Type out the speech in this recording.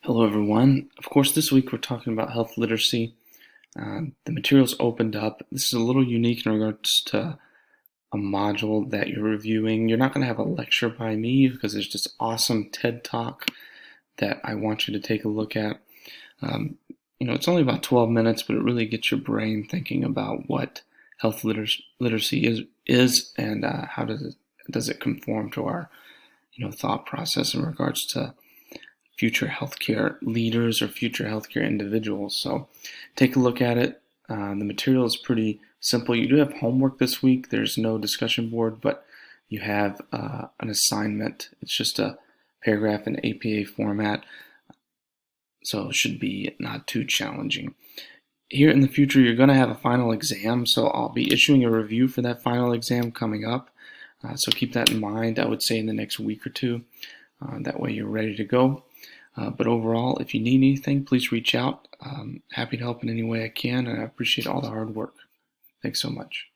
Hello, everyone. Of course, this week we're talking about health literacy. The materials opened up. This is a little unique in regards to a module that you're reviewing. You're not going to have a lecture by me because there's this awesome TED Talk that I want you to take a look at. Um, it's only about 12 minutes, but it really gets your brain thinking about what health literacy is and how does it conform to our thought process in regards to future healthcare leaders or future healthcare individuals. So take a look at it. The material is pretty simple. You do have homework this week. There's no discussion board, but you have an assignment. It's just a paragraph in APA format, so it should be not too challenging. Here in the future, you're going to have a final exam, so I'll be issuing a review for that final exam coming up. So keep that in mind, I would say in the next week or two. That way you're ready to go. But overall, if you need anything, please reach out. Happy to help in any way I can, and I appreciate all the hard work. Thanks so much.